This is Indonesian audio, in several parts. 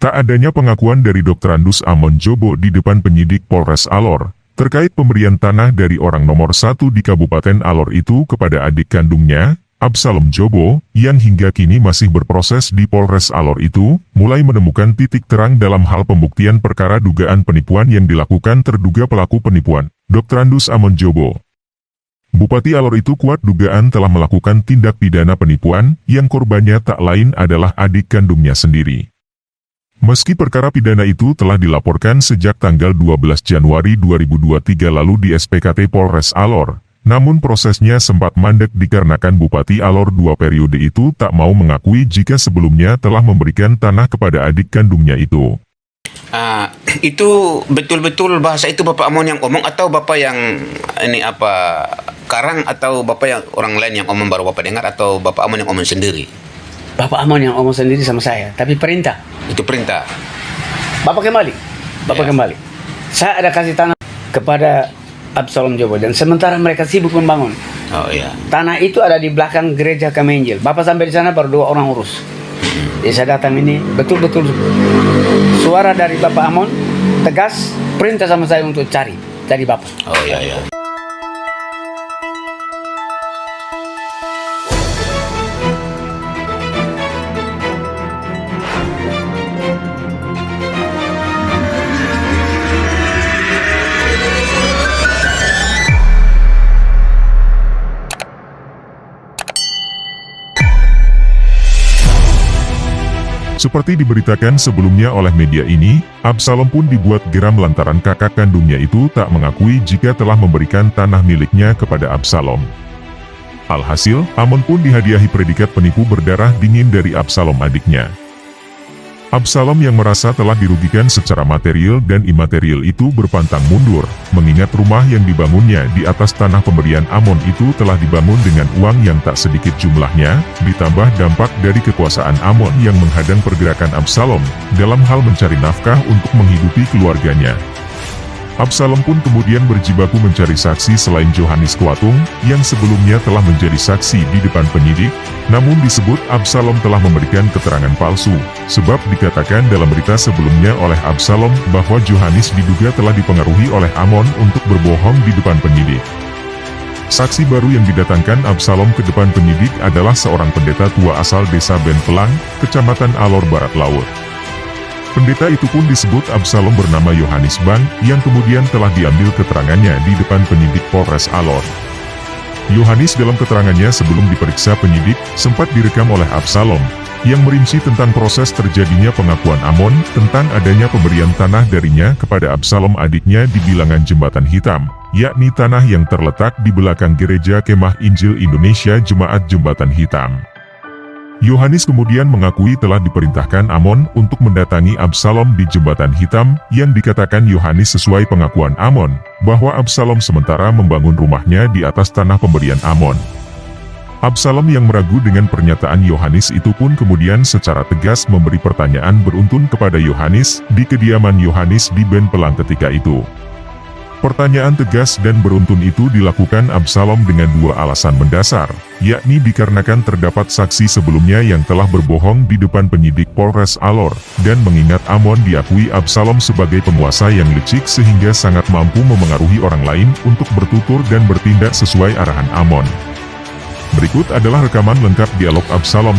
Tak adanya pengakuan dari Dr. Andus Amon Jobo di depan penyidik Polres Alor, terkait pemberian tanah dari orang nomor satu di Kabupaten Alor itu kepada adik kandungnya, Absalom Jobo, yang hingga kini masih berproses di Polres Alor itu, mulai menemukan titik terang dalam hal pembuktian perkara dugaan penipuan yang dilakukan terduga pelaku penipuan, Dr. Andus Amon Jobo. Bupati Alor itu kuat dugaan telah melakukan tindak pidana penipuan, yang korbannya tak lain adalah adik kandungnya sendiri. Meski perkara pidana itu telah dilaporkan sejak tanggal 12 Januari 2023 lalu di SPKT Polres Alor, namun prosesnya sempat mandek dikarenakan Bupati Alor 2 periode itu tak mau mengakui jika sebelumnya telah memberikan tanah kepada adik kandungnya itu. Itu betul-betul bahasa itu Bapak Amon yang omong atau Bapak yang ini apa karang atau Bapak yang orang lain yang omong baru Bapak dengar atau Bapak Amon yang omong sendiri? Bapak Amon yang omong sendiri sama saya, tapi perintah. Itu perintah. Bapak kembali. Kembali. Saya ada kasih tanah kepada Absalom Jobo dan sementara mereka sibuk membangun. Oh iya. Tanah itu ada di belakang gereja Kamenjil. Bapak sampai di sana baru 2 orang urus. Jadi saya datang ini betul-betul suara dari Bapak Amon tegas perintah sama saya untuk cari Bapak. Oh iya iya. Seperti diberitakan sebelumnya oleh media ini, Absalom pun dibuat geram lantaran kakak kandungnya itu tak mengakui jika telah memberikan tanah miliknya kepada Absalom. Alhasil, Amon pun dihadiahi predikat penipu berdarah dingin dari Absalom adiknya. Absalom yang merasa telah dirugikan secara material dan imaterial itu berpantang mundur, mengingat rumah yang dibangunnya di atas tanah pemberian Amon itu telah dibangun dengan uang yang tak sedikit jumlahnya, ditambah dampak dari kekuasaan Amon yang menghadang pergerakan Absalom, dalam hal mencari nafkah untuk menghidupi keluarganya. Absalom pun kemudian berjibaku mencari saksi selain Johannes Kuatung, yang sebelumnya telah menjadi saksi di depan penyidik, namun disebut Absalom telah memberikan keterangan palsu, sebab dikatakan dalam berita sebelumnya oleh Absalom bahwa Johannes diduga telah dipengaruhi oleh Amon untuk berbohong di depan penyidik. Saksi baru yang didatangkan Absalom ke depan penyidik adalah seorang pendeta tua asal desa Benpelang, Kecamatan Alor Barat Laut. Pendeta itu pun disebut Absalom bernama Yohanes Ban, yang kemudian telah diambil keterangannya di depan penyidik Polres Alor. Yohanes dalam keterangannya sebelum diperiksa penyidik, sempat direkam oleh Absalom, yang merinci tentang proses terjadinya pengakuan Amon tentang adanya pemberian tanah darinya kepada Absalom adiknya di bilangan Jembatan Hitam, yakni tanah yang terletak di belakang Gereja Kemah Injil Indonesia Jemaat Jembatan Hitam. Yohanes kemudian mengakui telah diperintahkan Amon untuk mendatangi Absalom di Jembatan Hitam, yang dikatakan Yohanes sesuai pengakuan Amon, bahwa Absalom sementara membangun rumahnya di atas tanah pemberian Amon. Absalom yang meragu dengan pernyataan Yohanes itu pun kemudian secara tegas memberi pertanyaan beruntun kepada Yohanes di kediaman Yohanes di Benpelang ketika itu. Pertanyaan tegas dan beruntun itu dilakukan Absalom dengan 2 alasan mendasar, yakni dikarenakan terdapat saksi sebelumnya yang telah berbohong di depan penyidik Polres Alor, dan mengingat Amon diakui Absalom sebagai penguasa yang licik sehingga sangat mampu memengaruhi orang lain untuk bertutur dan bertindak sesuai arahan Amon. Berikut adalah rekaman lengkap dialog Absalom.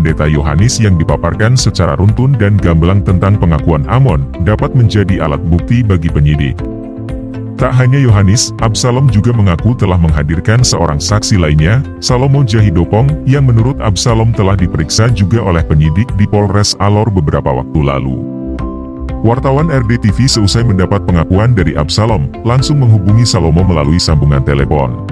Pendeta Yohanes yang dipaparkan secara runtun dan gamblang tentang pengakuan Amon dapat menjadi alat bukti bagi penyidik. Tak hanya Yohanes, Absalom juga mengaku telah menghadirkan seorang saksi lainnya, Salomo Jahidopong, yang menurut Absalom telah diperiksa juga oleh penyidik di Polres Alor beberapa waktu lalu. Wartawan RDTV seusai mendapat pengakuan dari Absalom, langsung menghubungi Salomo melalui sambungan telepon.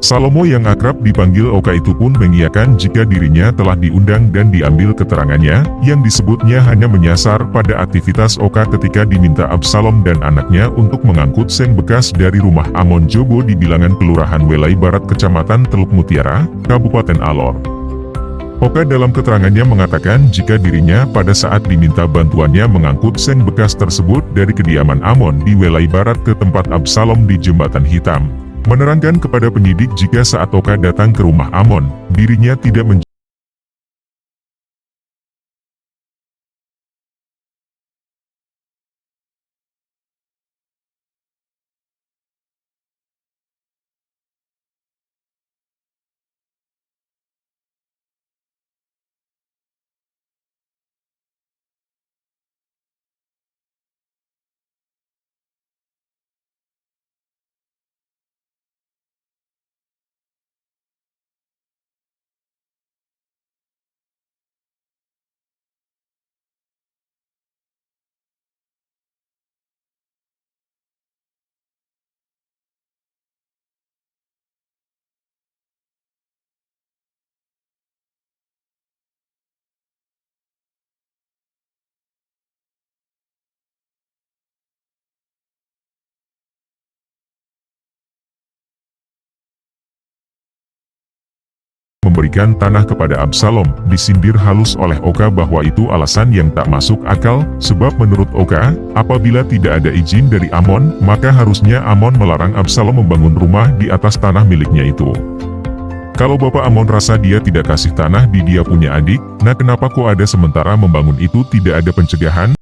Salomo yang akrab dipanggil Oka itu pun mengiyakan jika dirinya telah diundang dan diambil keterangannya, yang disebutnya hanya menyasar pada aktivitas Oka ketika diminta Absalom dan anaknya untuk mengangkut seng bekas dari rumah Amon Jobo di bilangan Kelurahan Welai Barat Kecamatan Teluk Mutiara, Kabupaten Alor. Oka dalam keterangannya mengatakan jika dirinya pada saat diminta bantuannya mengangkut seng bekas tersebut dari kediaman Amon di Welai Barat ke tempat Absalom di Jembatan Hitam. Menerangkan kepada penyidik jika saat Oka datang ke rumah Amon, dirinya tidak memberikan tanah kepada Absalom, disindir halus oleh Oka bahwa itu alasan yang tak masuk akal, sebab menurut Oka, apabila tidak ada izin dari Amon, maka harusnya Amon melarang Absalom membangun rumah di atas tanah miliknya itu. Kalau Bapak Amon rasa dia tidak kasih tanah di dia punya adik, nah kenapa kok ada sementara membangun itu tidak ada pencegahan?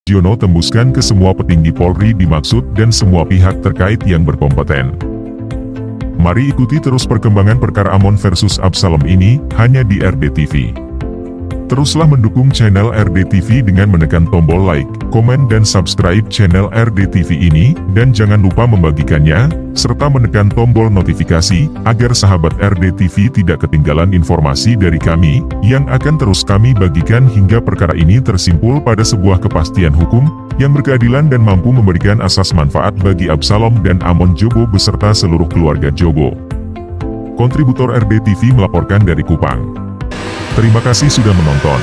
Jono tembuskan ke semua petinggi Polri dimaksud dan semua pihak terkait yang berkompeten. Mari ikuti terus perkembangan perkara Amon versus Absalom ini, hanya di RDTV. Teruslah mendukung channel RDTV dengan menekan tombol like, komen dan subscribe channel RDTV ini, dan jangan lupa membagikannya, serta menekan tombol notifikasi, agar sahabat RDTV tidak ketinggalan informasi dari kami, yang akan terus kami bagikan hingga perkara ini tersimpul pada sebuah kepastian hukum, yang berkeadilan dan mampu memberikan asas manfaat bagi Absalom dan Amon Jobo beserta seluruh keluarga Jobo. Kontributor RD TV melaporkan dari Kupang. Terima kasih sudah menonton.